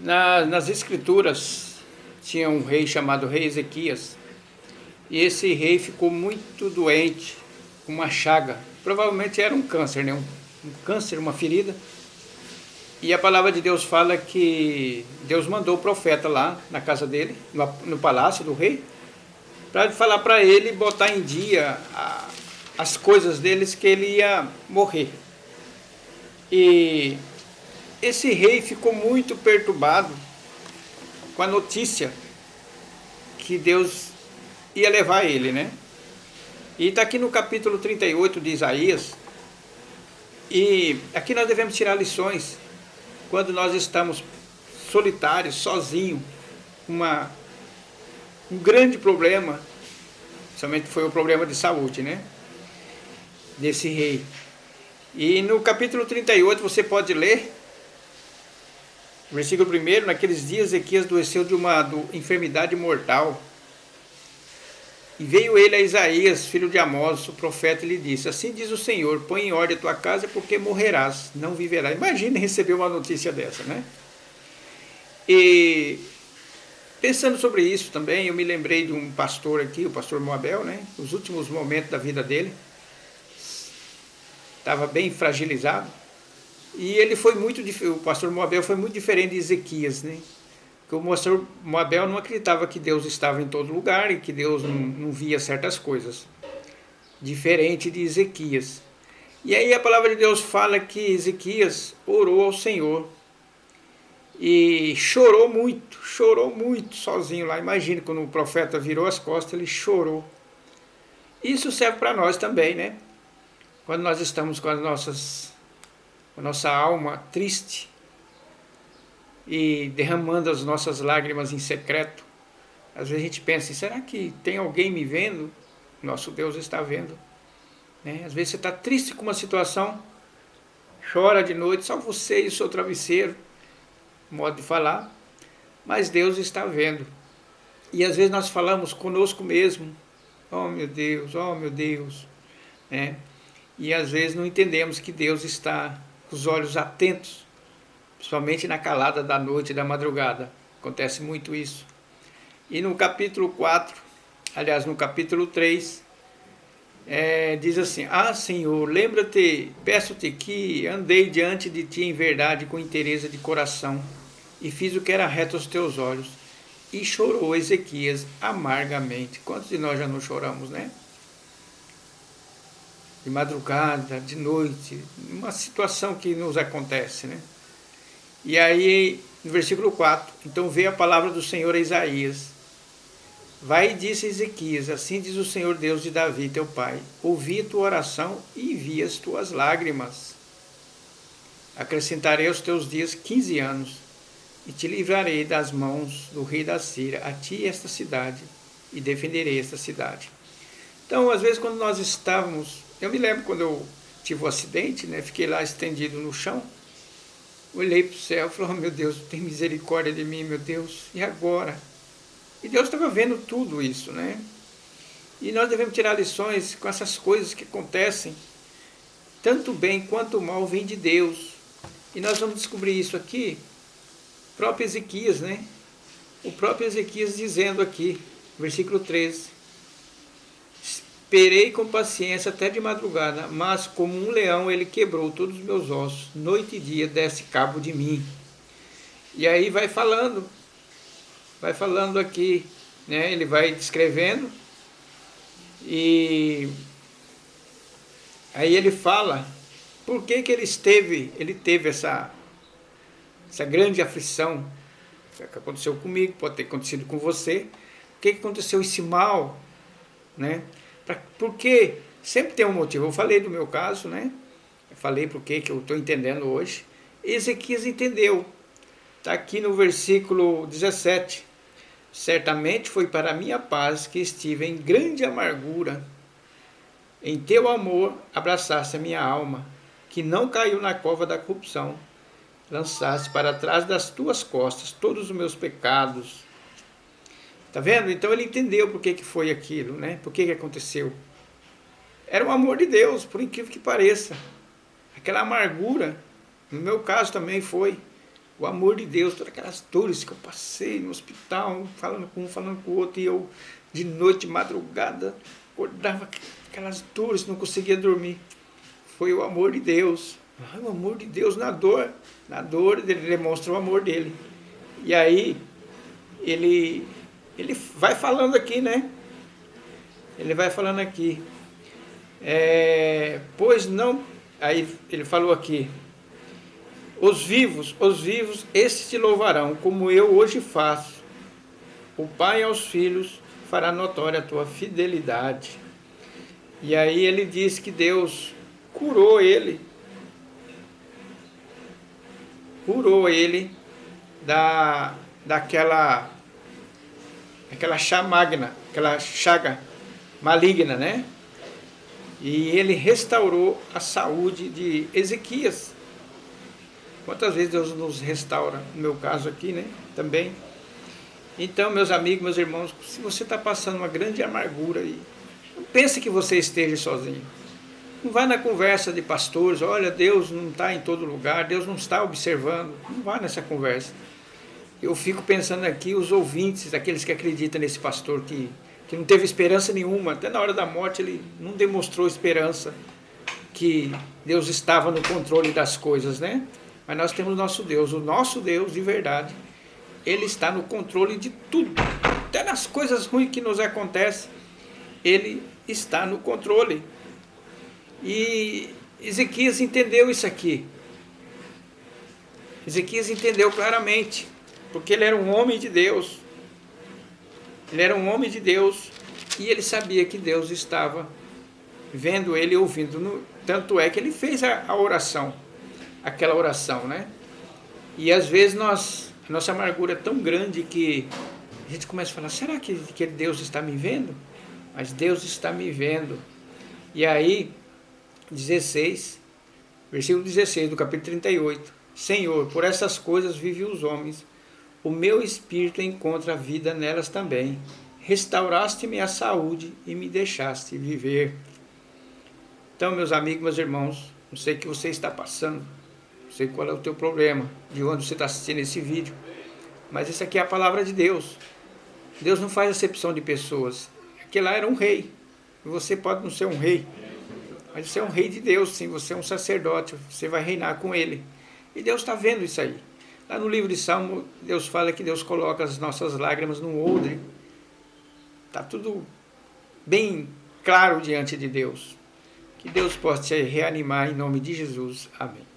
Nas escrituras tinha um rei chamado rei Ezequias, e esse rei ficou muito doente, com uma chaga, provavelmente era um câncer, né? Um câncer, uma ferida, e a palavra de Deus fala que Deus mandou o profeta lá na casa dele, no palácio do rei, para falar para ele botar em dia as coisas deles, que ele ia morrer. E esse rei ficou muito perturbado com a notícia que Deus ia levar ele, né? E está aqui no capítulo 38 de Isaías, e aqui nós devemos tirar lições quando nós estamos solitários, sozinhos, um grande problema, somente foi o problema de saúde, né? Desse rei. E no capítulo 38 você pode ler, versículo 1: naqueles dias Ezequias adoeceu de uma enfermidade mortal. E veio ele a Isaías, filho de Amós, o profeta, e lhe disse: assim diz o Senhor, põe em ordem a tua casa, porque morrerás, não viverás. Imagine receber uma notícia dessa, né? E pensando sobre isso também, eu me lembrei de um pastor aqui, o pastor Moabel, né? Os últimos momentos da vida dele, estava bem fragilizado. E ele foi o pastor Moabel foi muito diferente de Ezequias, né? Porque o pastor Moabel não acreditava que Deus estava em todo lugar e que Deus não via certas coisas. Diferente de Ezequias. E aí a palavra de Deus fala que Ezequias orou ao Senhor. E chorou muito sozinho lá. Imagina, quando o profeta virou as costas, ele chorou. Isso serve para nós também, né? Quando nós estamos com a nossa alma triste e derramando as nossas lágrimas em secreto, às vezes a gente pensa: será que tem alguém me vendo? Nosso Deus está vendo, né? Às vezes você está triste com uma situação, chora de noite, só você e o seu travesseiro, modo de falar, mas Deus está vendo. E às vezes nós falamos conosco mesmo: oh meu Deus, né? E às vezes não entendemos que Deus está com os olhos atentos, principalmente na calada da noite e da madrugada. Acontece muito isso. E no capítulo 4, aliás, no capítulo 3, diz assim: ah, Senhor, lembra-te, peço-te que andei diante de ti em verdade, com inteireza de coração, e fiz o que era reto aos teus olhos. E chorou Ezequias amargamente. Quantos de nós já não choramos, né? De madrugada, de noite, uma situação que nos acontece, né? E aí, no versículo 4, então veio a palavra do Senhor a Isaías: vai e disse a Ezequias: assim diz o Senhor Deus de Davi, teu pai, ouvi a tua oração e vi as tuas lágrimas. Acrescentarei aos teus dias 15 anos, e te livrarei das mãos do rei da Síria, a ti e esta cidade, e defenderei esta cidade. Então, às vezes, quando nós estávamos... Eu me lembro quando eu tive um acidente, né? Fiquei lá estendido no chão, olhei para o céu e falei: oh, meu Deus, tem misericórdia de mim, meu Deus, e agora? E Deus estava vendo tudo isso, né? E nós devemos tirar lições com essas coisas que acontecem. Tanto bem quanto mal vem de Deus. E nós vamos descobrir isso aqui, o próprio Ezequias, né? O próprio Ezequias dizendo aqui, versículo 13: esperei com paciência até de madrugada, mas como um leão ele quebrou todos os meus ossos, noite e dia desce cabo de mim. E aí vai falando aqui, né? Ele vai descrevendo, e aí ele fala por que ele teve essa grande aflição. Que aconteceu comigo, pode ter acontecido com você. Por que aconteceu esse mal, né? Porque sempre tem um motivo. Eu falei do meu caso, né? Eu falei porque que eu estou entendendo hoje. Ezequias entendeu. Está aqui no versículo 17: certamente foi para a minha paz que estive em grande amargura. Em teu amor abraçaste a minha alma, que não caiu na cova da corrupção. Lançaste para trás das tuas costas todos os meus pecados. Tá vendo? Então ele entendeu por que foi aquilo, né? Por que aconteceu. Era o amor de Deus, por incrível que pareça. Aquela amargura, no meu caso também foi o amor de Deus, todas aquelas dores que eu passei no hospital, falando com um, falando com o outro, e eu de noite, de madrugada, acordava com aquelas dores, não conseguia dormir. Foi o amor de Deus. O amor de Deus na dor. Na dor ele demonstra o amor dele. E aí, ele vai falando aqui, né? Ele vai falando aqui. Pois não... Aí ele falou aqui. Os vivos, esses te louvarão, como eu hoje faço. O Pai aos filhos fará notória a tua fidelidade. E aí ele diz que Deus curou ele daquela chaga maligna, né? E ele restaurou a saúde de Ezequias. Quantas vezes Deus nos restaura, no meu caso aqui, né? Também. Então, meus amigos, meus irmãos, se você está passando uma grande amargura aí, não pense que você esteja sozinho. Não vá na conversa de pastores, olha, Deus não está em todo lugar, Deus não está observando. Não vá nessa conversa. Eu fico pensando aqui, os ouvintes, aqueles que acreditam nesse pastor que não teve esperança nenhuma, até na hora da morte ele não demonstrou esperança que Deus estava no controle das coisas, né? Mas nós temos o nosso Deus de verdade. Ele está no controle de tudo. Até nas coisas ruins que nos acontecem, Ele está no controle. E Ezequias entendeu isso aqui. Ezequias entendeu claramente, porque ele era um homem de Deus. Ele era um homem de Deus e ele sabia que Deus estava vendo ele e ouvindo. Tanto é que ele fez a oração, aquela oração, né? E às vezes a nossa amargura é tão grande que a gente começa a falar, será que Deus está me vendo? Mas Deus está me vendo. E aí, versículo 16 do capítulo 38. Senhor, por essas coisas vivem os homens, o meu espírito encontra vida nelas também. Restauraste-me a saúde e me deixaste viver. Então, meus amigos, meus irmãos, não sei o que você está passando, não sei qual é o teu problema, de onde você está assistindo esse vídeo, mas isso aqui é a palavra de Deus. Deus não faz acepção de pessoas. Aquele lá era um rei, e você pode não ser um rei, mas você é um rei de Deus, sim, você é um sacerdote, você vai reinar com ele. E Deus está vendo isso aí. Lá no livro de Salmo, Deus fala que Deus coloca as nossas lágrimas num odre. Está tudo bem claro diante de Deus. Que Deus possa te reanimar em nome de Jesus. Amém.